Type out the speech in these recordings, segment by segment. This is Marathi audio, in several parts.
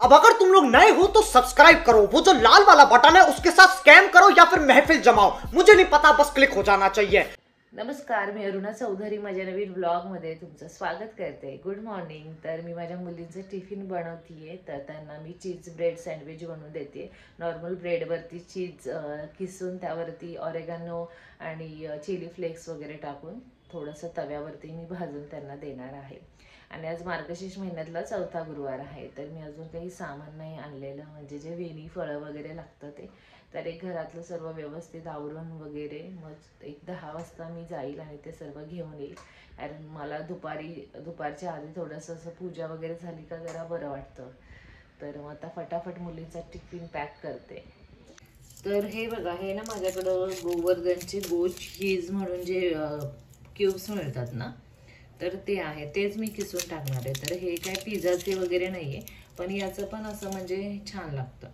अब अगर तुम लोग नए हो तो सब्सक्राइब करो, वो जो लाल वाला बटन है उसके साथ स्कैम करो या फिर महफिल जमाओ, मुझे नहीं पता, बस क्लिक हो जाना चाहिए। नमस्कार, मी अरुणा चौधरी माझ्या नवीन ब्लॉगमध्ये तुमचं स्वागत करते। Good morning. तर मी माझ्या मुलींचं टिफिन बनवतीये, तर त्यांना मी चीज ब्रेड सँडविच बनवून देते। नॉर्मल ब्रेडवरती चीज किसून त्यावरती ऑरेगानो आणि चिली फ्लेक्स वगैरे टाकून थोडंसं तव्यावरती मी भाजून त्यांना देणार आहे। आणि आज मार्गशीर्ष महिन्यातला चौथा गुरुवार आहे, तर मी अजून काही सामान नाही आणलेलं, म्हणजे जे वेणी फळं वगैरे लागतं ते, तर एक घरातलं सर्व व्यवस्थित आवरून वगैरे मग एक 10 वाजता मी जाईल आणि ते सर्व घेऊन येईल। कारण मला दुपारच्या आधी थोडंसं असं पूजा वगैरे झाली का जरा बरं वाटतं। तर मग आता फटाफट मुलींचा टिफिन पॅक करते। तर हे बघा, हे ना माझ्याकडं गोवर्धनचे गो चीज म्हणून जे क्यूब्स मिळतात ना, तर ते आहे, तेच मी किसून टाकणार आहे। तर हे काय पिझ्झाचे वगैरे नाही आहे, पण याचं पण असं म्हणजे छान लागतं।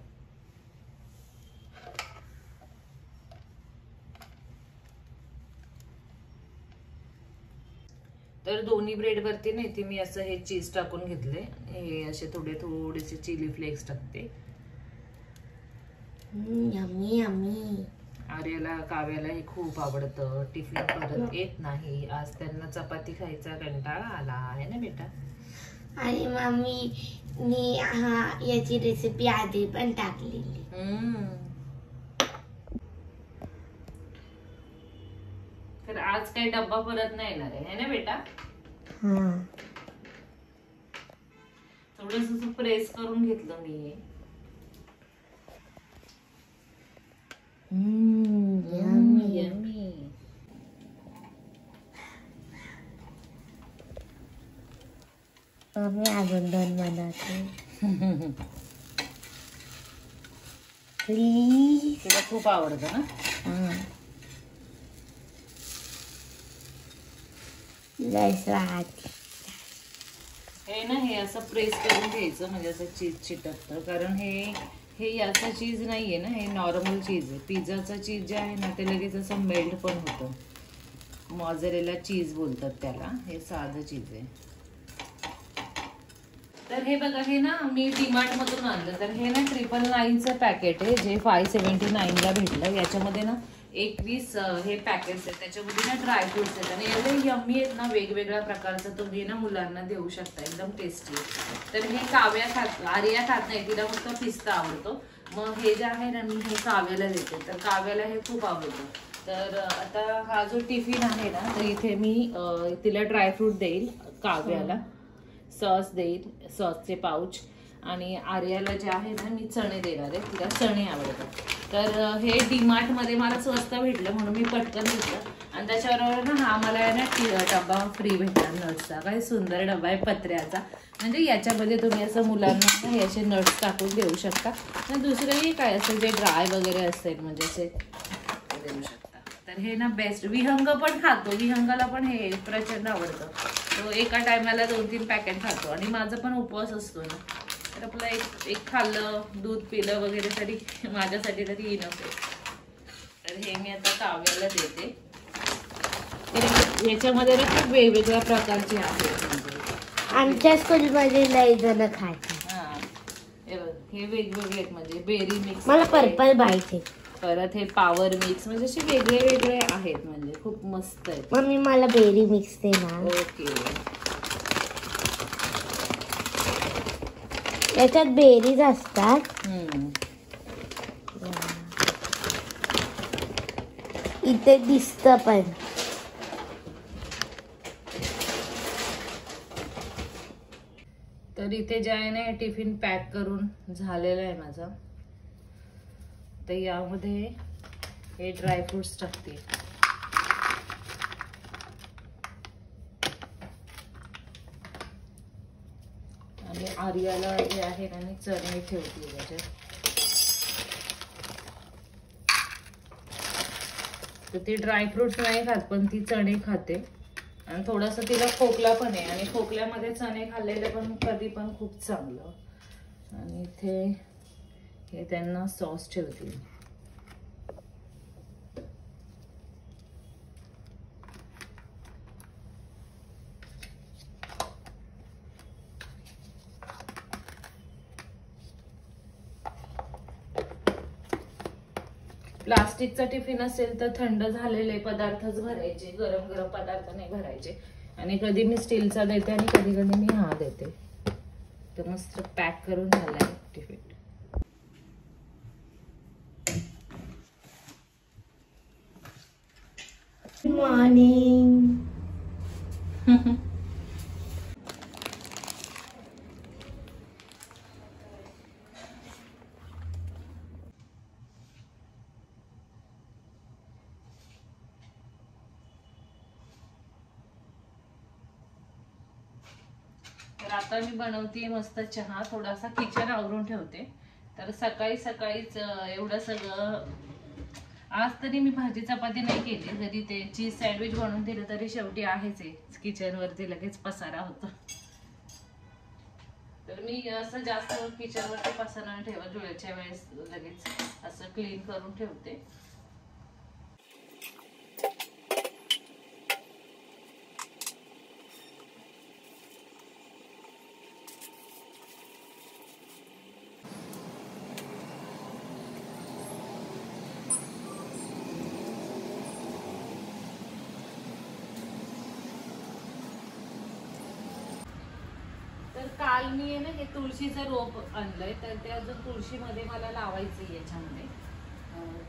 तर दोन्ही ब्रेडवरती नाही ते मी असं हे चीज टाकून घेतले, हे असे थोडेसे चिली फ्लेक्स टाकते। Yummy yummy. आर्याला काव्याला हे खूप आवडतं, टिफिन परत येत नाही। आज त्यांना चपाती खायचा कंटाळा आला आहे ना बेटा। आणि मम्मीनी याची रेसिपी आधी पण टाकलेली। तर आज काही डब्बा परत नाही येणार आहे ना बेटा। थोडंसं प्रेस करून घेतलं मी हे। Yummy yummy. मम्मी अजून दोन बनवते प्लीज। तुला खूप आवडतं ना। हे ना हे असं प्रेस करून घ्यायचं, म्हणजे असं चीज चिटकतं, कारण हे याचं चीज नाहीये ना, हे नॉर्मल चीज आहे। पिझ्झाचं चीज जे आहे ना ते लगेच असं मेल्ट पण होतं, मॉझरेला चीज बोलतात त्याला, हे साधं चीज आहे। तर हे बघा, हे ना मी डीमार्ट मधून आणलं, तर हे ना 999चं पॅकेट आहे, जे 579ला भेटलं। याच्यामध्ये ना 21 हे पॅकेट्स आहेत, त्याच्यामध्ये ना ड्रायफ्रुट्स आहेत आणि एवढे यम्मी आहेत ना, वेगवेगळ्या प्रकारचं तुम्ही ना मुलांना देऊ शकता, एकदम टेस्टी। तर हे आर्या खात नाही, तिला फक्त पिस्ता आवडतो, मग हे जे आहे ना मी हे काव्याला देते, तर काव्याला हे खूप आवडतं। तर आता हा जो टिफिन आहे ना, तर इथे मी तिला ड्रायफ्रूट देईल, काव्याला सॉस देईल, सॉसचे पाऊच, आणि आर्याला जे आहे ना मी चणे देणार आहे, तिला चणे आवडतात। तर हे डीमार्ट मध्ये मला स्वस्त भेटलं म्हणून मी पटकन घेतलं, आणि त्याच्याबरोबर ना हा मला ना डब्बा फ्री भेटला नट्सचा। काय सुंदर डब्बा आहे पत्र्याचा, म्हणजे याच्यामध्ये तुम्ही असं मुलांना हे असे नट्स टाकून देऊ शकता, आणि दुसरंही काय असेल जे ड्राय वगैरे असेल म्हणजे असे देऊ शकता। तर हे ना बेस्ट, विहंग पण खातो, विहंगाला पण हे प्रचंड आवडतं, तो एका टायमाला 2-3 पॅकेट खातो, आणि माझा पण उपवास असतो ना, तर आपलं एक खाल्लं, दूध पिलं वगैरे तरी माझ्यासाठी तरी इनफ आहे। तर हे मी आता काव्याला देते। याच्यामध्ये ना खूप वेगवेगळ्या प्रकारचे आहेत, आमच्या स्कूलमध्ये लई जण खातात। हे वेगवेगळे आहेत, म्हणजे बेरी मिक्स, मला पर्पल पाहिजे, परत हे पॉवर मिक्स, म्हणजे असे वेगळे वेगळे आहेत, म्हणजे खूप मस्त आहेत। मम्मी मला बेरी मिक्स दे ना। ओके। याच्यात बेरीज असतात, इथे दिसत पण। तर इथे जे आहे ना टिफिन पॅक करून झालेलं आहे माझा, तर यामध्ये हे ड्रायफ्रुट्स टाकते, आणि आर्याला जे आहे ना मी चणे ठेवते त्याच्यात। तर ती ड्रायफ्रुट्स नाही खात, पण ती चणे खाते, आणि थोडासा तिला खोकला पण आहे, आणि खोकल्यामध्ये चणे खाल्लेले पण कधी पण खूप चांगलं। आणि इथे हे त्यांना सॉस ठेवते। प्लास्टिकचा टिफिन असेल तर थंड झालेले पदार्थच भरायचे, गरम गरम पदार्थ नाही भरायचे. आणि कधी मी स्टीलचा देते आणि कधी कधी मी हा देते. तर मस्त पॅक करून झालाय टिफिन. मॉर्निंग. तर आता मी बनवते मस्त चहा. थोडासा किचन आवरून ठेवते. तर सकाळी सकाळीच एवढं सगळं. आज तरी मी भाजी चपाती नाही केली, जरी ते चीज सँडविच बनवून दिलं तरी शेवटी आहेच आहे, किचन वरती लगेच पसारा होतो. तर मी असं जास्त किचन वरती पसारा नाही ठेवत, वेळच्या वेळेस लगेच असं क्लीन करून ठेवते. तर काल मी आहे ना हे तुळशीचं रोप आणलंय, तर ते अजून तुळशीमध्ये मला लावायचं याच्यामध्ये.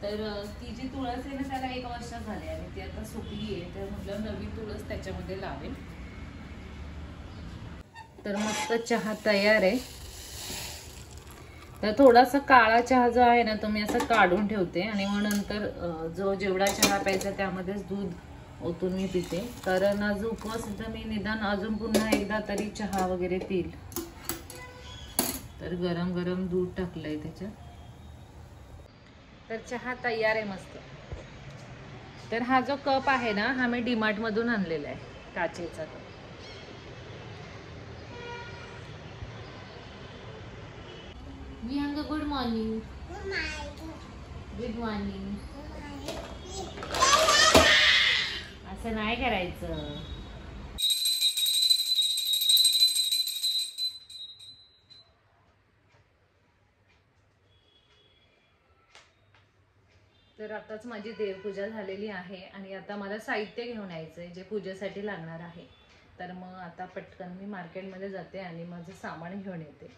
तर ती जी तुळस आहे ना त्याला 1 वर्ष झाले आणि ती आता सुकली आहे, तर म्हटलं नवीन तुळस त्याच्यामध्ये लावेल. तर मस्त चहा तयार आहे. तर थोडासा काळा चहा जो आहे ना तो मी असं काढून ठेवते आणि मग नंतर जो जेवढा चहा प्यायचा त्यामध्येच दूध ओतून मी पिते. कारण आज उपवास तर मी निदान अजून पुन्हा एकदा तरी चहा वगैरे पिल. तर गरम गरम दूध टाकलंय त्याच्यात. तर चहा तयार आहे मस्त. तर हा जो कप आहे ना हा मी डीमार्ट मधून आणलेला आहे, काचेचा कप. विहंग गुड मॉर्निंग. Good morning. असं नाही करायचं. तर आताच माझी देवपूजा झालेली आहे आणि आता मला साहित्य घेऊन यायचंय जे पूजेसाठी लागणार आहे. तर मग आता पटकन मी मार्केटमध्ये जाते आणि माझं सामान घेऊन येते.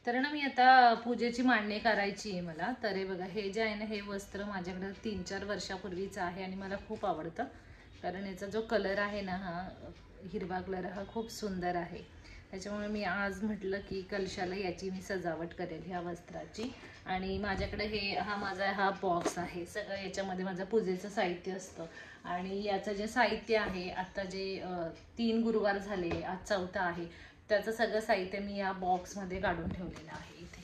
तर ना मी आता पूजेची मांडणी करायची आहे मला. तर हे बघा, हे जे आहे ना हे वस्त्र माझ्याकडे 3-4 वर्षापूर्वीचं आहे आणि मला खूप आवडतं. कारण याचा जो कलर आहे ना हा हिरवा कलर हा खूप सुंदर आहे. त्याच्यामुळे मी आज म्हटलं की कलशाला याची मी सजावट करेल ह्या वस्त्राची. आणि माझ्याकडे हा बॉक्स आहे. सगळं याच्यामध्ये माझं पूजेचं साहित्य असतं. आणि याचं जे साहित्य आहे आता जे 3 गुरुवार झाले, आज 4था आहे, त्याचं सगळं साहित्य मी या बॉक्समध्ये काढून ठेवलेलं आहे इथे.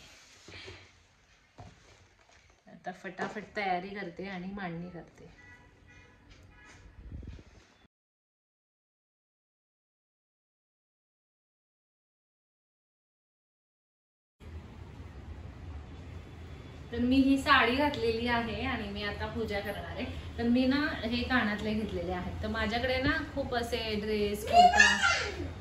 आता फटाफट तयारी करते आणि मांडणी करते. तर मी ही साडी घातलेली आहे आणि मी आता पूजा करणार आहे. तर मी ना हे कानातले घेतलेले आहेत. तर माझ्याकडे ना खूप असे ड्रेस, कुर्ता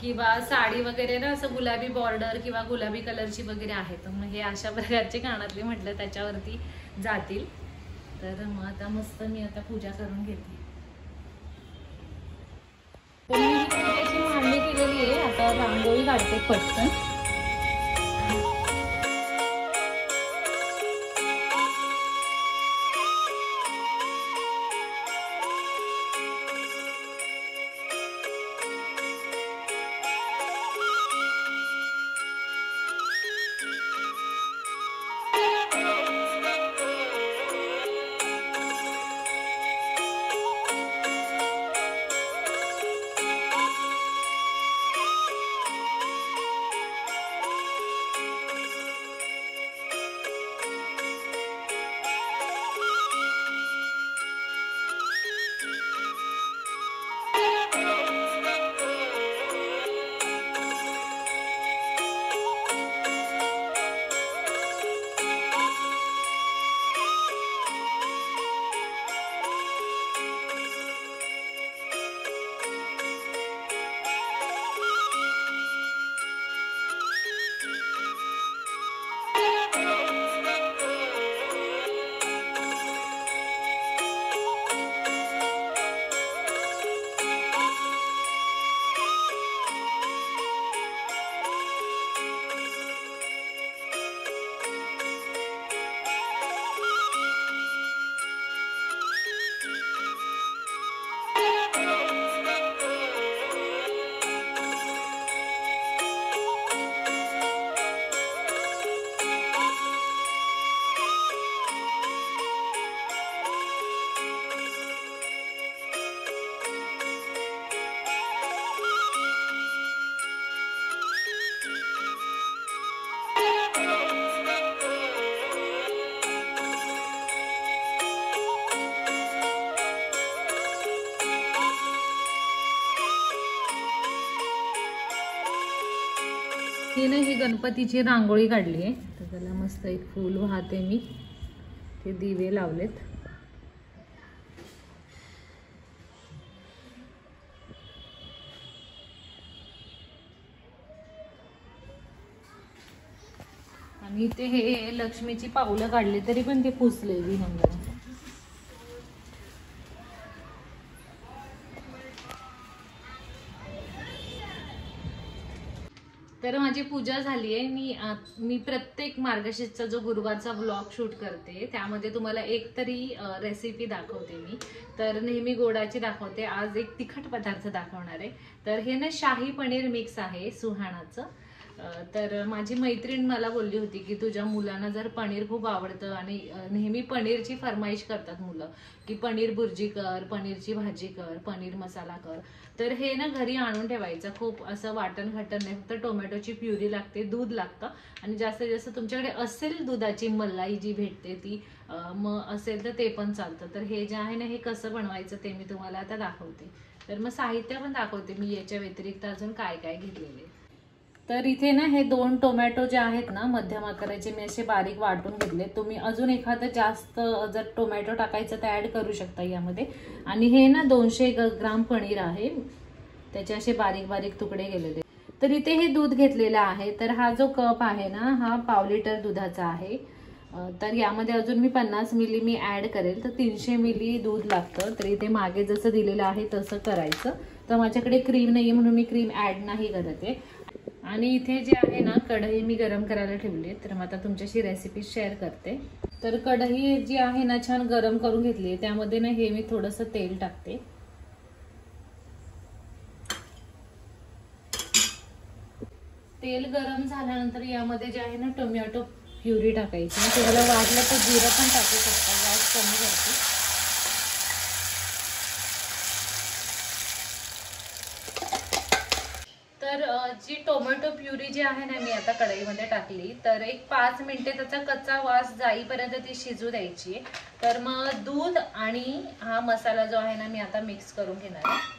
किंवा साडी वगैरे ना असं गुलाबी बॉर्डर किंवा गुलाबी कलरची वगैरे आहे. तर मग हे अशा प्रकारचे कानातले म्हटलं त्याच्यावरती जातील. तर मग आता मस्त मी आता पूजा करून घेते. तर मी ही पूजेची मांडणी केलेली आहे. आता रांगोळी काढते पटकन. ही ना ही गणपतीची रांगोळी काढली आहे, तर त्याला मस्त एक फूल वाहते मी, ते दिवे लावलेत. आणि इथे हे लक्ष्मीची पावलं काढली तरी पण ते पुसलेली नंबर. तर माझी पूजा झाली आहे. मी प्रत्येक मार्गशीर्षचा जो गुरुवारचा व्लॉग शूट करते त्यामध्ये तुम्हाला एक तरी रेसिपी दाखवते मी. तर नेहमी गोडाची दाखवते, आज एक तिखट पदार्थ दाखवणार आहे. तर हे ना शाही पनीर मिक्स आहे सुहाणाचं. तर माझी मैत्रीण मला बोलली होती की तुझ्या मुलांना जर पनीर खूप आवडतं आणि नेहमी पनीरची फरमाईश करतात मुलं की पनीर भुर्जी कर, पनीरची भाजी कर, पनीर मसाला कर. तर हे ना घरी आणून ठेवायचं. खूप असं वाटण घाटण नाही, फक्त टोमॅटोची प्युरी लागते, दूध लागतं आणि जास्तीत जास्त तुमच्याकडे असेल दुधाची मलाई जी भेटते ती मग असेल तर ते पण चालतं. तर हे जे आहे ना हे कसं बनवायचं ते मी तुम्हाला आता दाखवते. तर मग साहित्य पण दाखवते मी याच्या व्यतिरिक्त अजून काय काय घेतलेले. तर इथे ना हे 2 टोमॅटो जे आहेत ना मध्यम आकाराचे मी असे बारीक वाटून घेतले. तुम्ही अजून एखादं जास्त जर टोमॅटो टाकायचं तर ऍड करू शकता यामध्ये. आणि हे ना 200 ग्राम पनीर आहे, त्याचे असे बारीक बारीक तुकडे केलेले. तर इथे हे दूध घेतलेलं आहे. तर हा जो कप आहे ना हा पाव लिटर दुधाचा आहे. तर यामध्ये अजून मी 50 मिली मी ऍड करेल, तर 300 मिली दूध लागतं. तर इथे मागे जसं दिलेलं आहे तसं करायचं. तर माझ्याकडे क्रीम नाही म्हणून मी क्रीम ऍड नाही करत आहे. आणि इथे जे आहे ना कढई मी गरम करायला ठेवली, तर मग आता तुमच्याशी रेसिपी शेअर करते. तर कढई जी आहे ना छान गरम करून घेतली, त्यामध्ये ना हे मी थोडंसं तेल टाकते. तेल गरम झाल्यानंतर यामध्ये जे आहे ना टोमॅटो प्युरी टाकायची. तुम्हाला वाटलं तर जिरं पण टाकू शकता, गॅस कमी करते. तर जी टोमॅटो प्युरी जी आहे ना मी आता कढईमध्ये टाकली, तर एक 5 मिनिटे त्याचा कच्चा वास जाईपर्यंत ती शिजू द्यायची. तर मग दूध आणि हा मसाला जो आहे ना मी आता मिक्स करून घेणार आहे.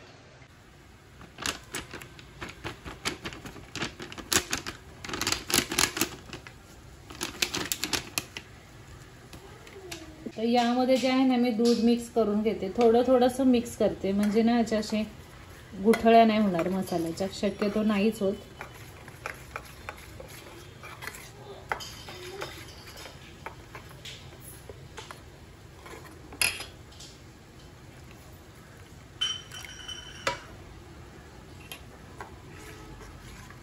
तर यामध्ये जे आहे ना मी दूध मिक्स करून घेते, थोडंसं मिक्स करते म्हणजे ना याच्या असे गुठळ्या नाही होणार मसाल्याच्या, शक्यतो नाहीच होत.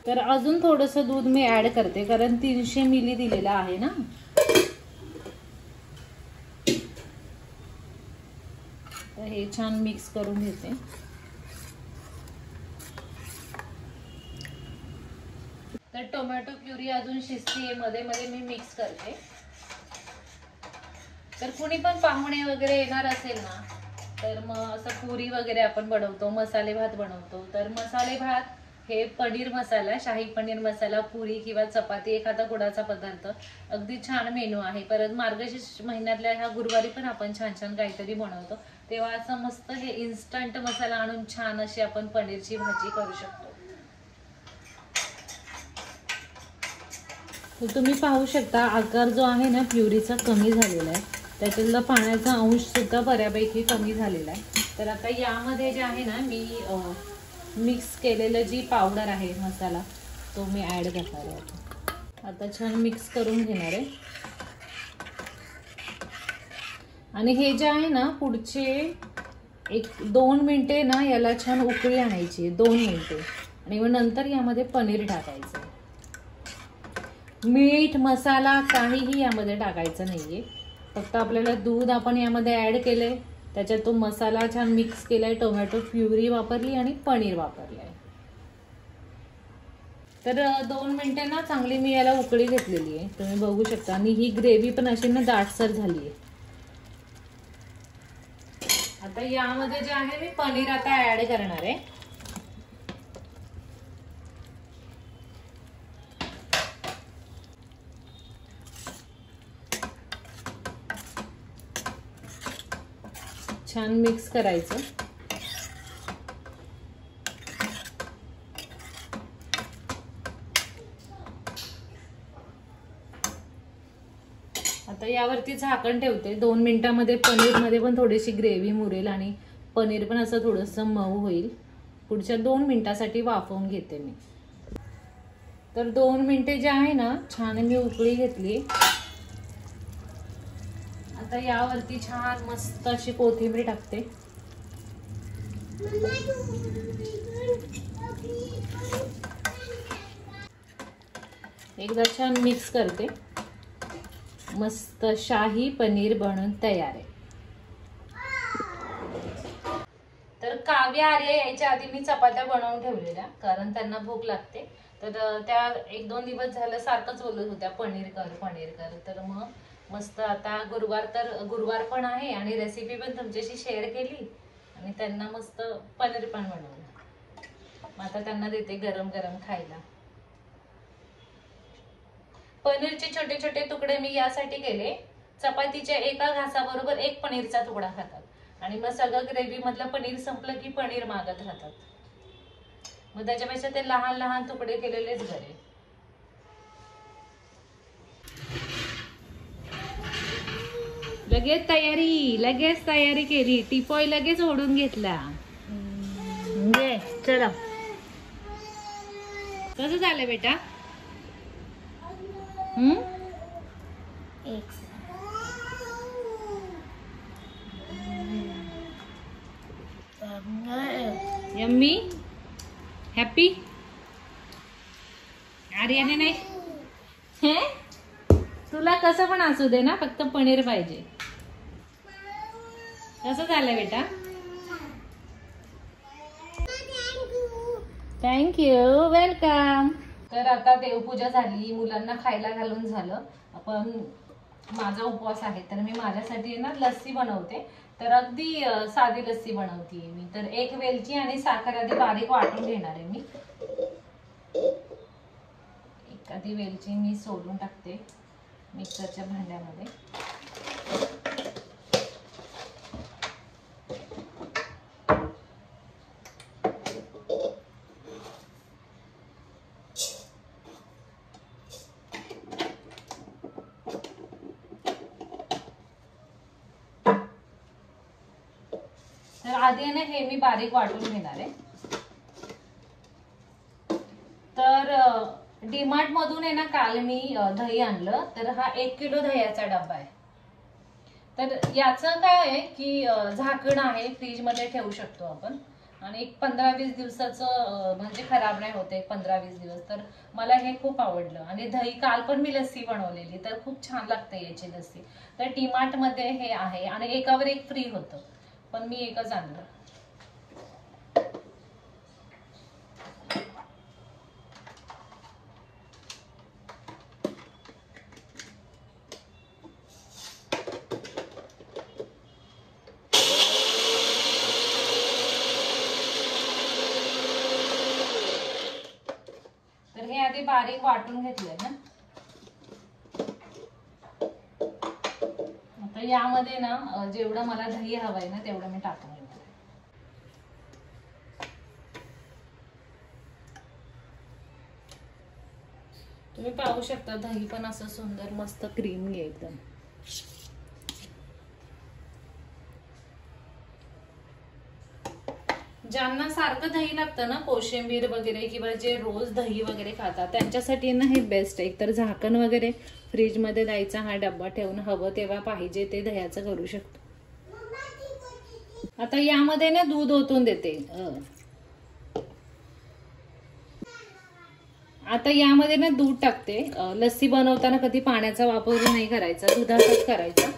तर अजून थोडंसं दूध मी ऍड करते कारण 300 मिली दिलेला आहे ना. तर हे छान मिक्स करून घेते. तर टोमॅटो प्युरी अजून शिजतीये, मध्ये मध्ये मी मिक्स करते. तर कुणी पण पाहुणे वगैरे येणार असेल ना तर मग असं पुरी वगैरे आपण बनवतो, मसाले भात बनवतो. तर मसाले भात हे पनीर मसाला, शाही पनीर मसाला, पुरी किंवा चपाती, एखादा गोडाचा पदार्थ अगदी छान मेनू आहे. परत मार्गशीर्ष महिन्यातल्या ह्या गुरुवारी पण आपण छान छान काहीतरी बनवतो, तेव्हा असं मस्त हे इन्स्टंट मसाला आणून छान अशी आपण पनीरची भाजी करू शकतो. तर तुम्ही पाहू शकता आकार जो आहे ना प्युरीचा कमी झालेला आहे, त्याच्यातला पाण्याचा अंश सुद्धा बऱ्यापैकी कमी झालेला आहे. तर आता यामध्ये जे आहे ना मी मिक्स केलेलं जी पावडर आहे मसाला तो मी ऍड करणार आहे. आता छान मिक्स करून घेणार आहे. आणि हे जे आहे ना पुढचे 1-2 मिनिटे ना याला छान उकळी आणायची, 2 मिनिटे. आणि मग नंतर यामध्ये पनीर टाकायचं. मीठ मसाला काहीही यामध्ये टाकायचं नाहीये, फक्त आपल्याला दूध आपण यामध्ये ऍड केलंय, त्याच्यात तो मसाला छान मिक्स केलाय, टोमॅटो प्युरी वापरली आणि पनीर वापरलंय. तर 2 मिनिटे ना चांगली मी याला उकळी घेतलेली आहे, तुम्ही बघू शकता. आणि ही ग्रेव्ही पण अशी ना दाटसर झाली आहे. आता यामध्ये जे आहे मी पनीर आता ऍड करणार आहे. छान मिक्स करायचं. आता यावरती झाकण ठेवते. 2 मिनिटांमध्ये पनीर मध्ये पण थोडीशी ग्रेव्ही मुरेल आणि पनीर पण असं थोडंसं मऊ होईल. पुढच्या 2 मिनिटासाठी वाफवून घेते मी. तर 2 मिनिटे जे आहे ना छान मी उकळी घेतली. आता यावरती छान मस्त अशी कोथिंबीर टाकते. एकदा छान मिक्स करते. मस्त शाही पनीर बनून तयार आहे. तर काव्य आर्य यायच्या आधी मी चपात्या बनवून ठेवलेल्या, कारण त्यांना भूक लागते. तर त्या 1-2 दिवस झालं सारखंच बोलत होत्या पनीर कर पनीर कर. तर मग मस्त आता गुरुवार पण आहे आणि रेसिपी पण तुमच्याशी शेअर केली आणि त्यांना मस्त पनीर पण बनवलं. मग आता त्यांना देते गरम गरम खायला. पनीरचे छोटे छोटे तुकडे मी यासाठी केले, चपातीच्या एका घासाबरोबर 1 पनीरचा तुकडा खातात आणि मग सगळं ग्रेव्ही मधलं पनीर संपलं की पनीर मागत राहतात. मग त्याच्यापेक्षा ते लहान लहान तुकडे केलेलेच बरे. लगेच तयारी केली. टिपॉय लगेच ओढून घेतला. चला कसं झालं बेटा? Yummy happy? आर्याने नाही हे तुला कसं पण असू दे ना, फक्त पनीर पाहिजे. कसं झालं बेटा? Thank you welcome. तर आता देवपूजा झाली, मुलांना खायला घालून झालं. आपण माझा उपवास आहे तर मी माझ्यासाठी ना लस्सी बनवते. तर अगदी साधी लस्सी बनवतीये मी. तर 1 वेलची आणि साखर आधी बारीक वाटून घेणार आहे मी. एखादी वेलची मी सोडून टाकते मिक्सरच्या भांड्यामध्ये. तर आधी ना हे मी बारीक वाटून घेणार आहे. तर डीमार्ट मधून आहे ना काल मी दही आणलं. तर हा 1 किलो दह्याचा डब्बा आहे. तर याचं काय आहे की झाकण आहे, फ्रीज मध्ये ठेवू शकतो आपण आणि एक 15-20 दिवसाचं म्हणजे खराब नाही होते. 15-20 दिवस. तर मला हे खूप आवडलं आणि दही काल पण मी लस्सी बनवलेली तर खूप छान लागते याची लस्सी. तर डीमार्ट मध्ये हे आहे आणि एकावर एक फ्री होतं, पण मी एकच आणलं. तर हे आधी बारीक वाटून घेतलंय ना. आता यामध्ये ना जेवढं मला दही हवंय ना तेवढं मी टाकून घेणार. तुम्ही पाहू शकता दही पण असं सुंदर मस्त क्रीमी आहे एकदम. ज्यांना सारखं दही लागतं ना, कोशिंबीर वगैरे किंवा जे रोज दही वगैरे खातात त्यांच्यासाठी ना हे बेस्ट आहे. तर झाकण वगैरे फ्रीज मध्ये द्यायचा, हा डब्बा ठेवून हवं तेव्हा पाहिजे ते दह्याचं करू शकतो. आता यामध्ये ना दूध ओतून देते. आता यामध्ये ना दूध टाकते. लस्सी बनवताना कधी पाण्याचा वापर नाही करायचा, दुधाचाच करायचा.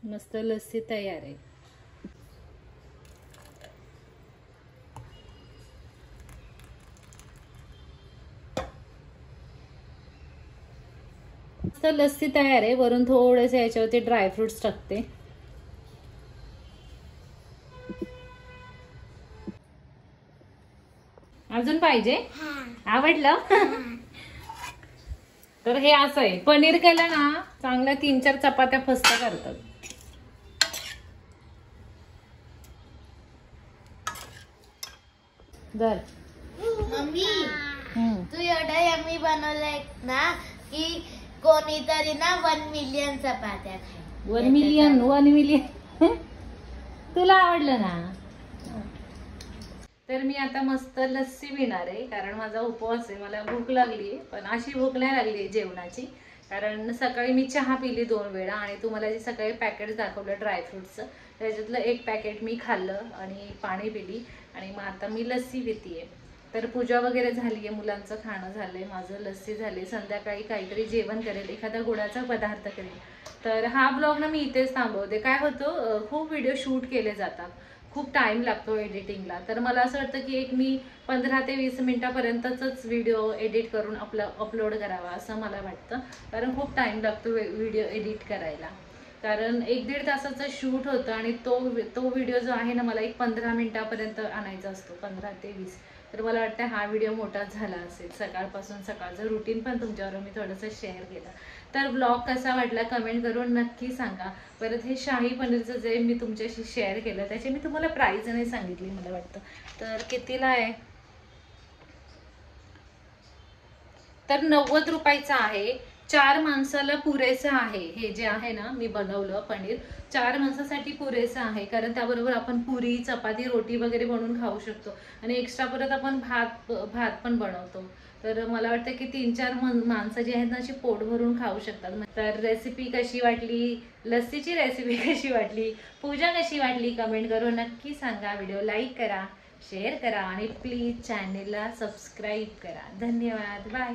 मस्त लस्सी तयार आहे. मस्त लस्सी तयार आहे. वरून थोडेसे याच्यावरती ड्रायफ्रुट्स टाकते. अजून पाहिजे? आवडलं? तर हे असं आहे, पनीर केलं ना चांगल्या 3-4 चपात्या फस्त करतात. मम्मी तू एवढं यम्मी बनवलंय ना की कोणीतरी ना 1 मिलियन चपात्या खाईल. 1 मिलियन तुला आवडलं ना. तर मी आता मस्त लस्सी पिणार आहे कारण माझा उपवास आहे. मला भूक लागली आहे पण अशी भूक नाही लागली आहे जेवणाची. कारण सकाळी मी चहा पिली 2 वेळा आणि तुम्हाला जे सकाळी पॅकेट दाखवलं ड्रायफ्रुट्सचं त्याच्यातलं एक पॅकेट मी खाल्लं आणि पाणी पिली आणि मग आता मी लस्सी पितीये. तर पूजा वगैरे झाली आहे, मुलांचं खाणं झालंय, माझं लस्सी झाले. संध्याकाळी काहीतरी जेवण करेल, एखादा गोडाचा पदार्थ करेल. तर हा ब्लॉग ना मी इथेच थांबवते. काय होतं खूप व्हिडिओ शूट केले जातात, खूप टाइम लागतो एडिटिंगला. तर मला असं वाटतं की एक मी 15 ते 20 मिनिटापर्यंतच व्हिडिओ एडिट करून अपलोड करावा असं मला वाटतं. कारण खूप टाइम लागतो व्हिडिओ एडिट करायला. कारण 1-1.5 तासाचं शूट होतं आणि तो व्हिडिओ जो आहे ना मला एक 15 मिनिटापर्यंत आणायचा असतो, 15 ते 20. तर मला वाटतं हा व्हिडिओ मोठा झाला असेल. सकाळचं रुटीन पण तुमच्यावर मी थोडंसं शेअर केलं. तर ब्लॉग कसा वाटला कमेंट करून नक्की सांगा. परत हे शाही पनीरचं जे मी तुमच्याशी शेअर केलं त्याची मी तुम्हाला प्राईस नाही सांगितली मला वाटतं. तर कितीला आहे तर 90 रुपयाचं आहे. 4 माणसाला पुरेसं आहे. हे जे आहे ना मी बनवलं पनीर 4 माणसासाठी पुरेसं आहे. कारण त्याबरोबर आपण पुरी चपाती रोटी वगैरे बनवून खाऊ शकतो आणि एक्स्ट्रा परत आपण भात पण बनवतो. तर मला वाटतं की 3-4 माणसं जी आहेत ना अशी पोट भरून खाऊ शकतात. तर रेसिपी कशी वाटली, लस्सीची रेसिपी कशी वाटली, पूजा कशी वाटली कमेंट करून नक्की सांगा. व्हिडिओ लाईक करा, शेअर करा आणि प्लीज चॅनेलला सबस्क्राईब करा. धन्यवाद. बाय.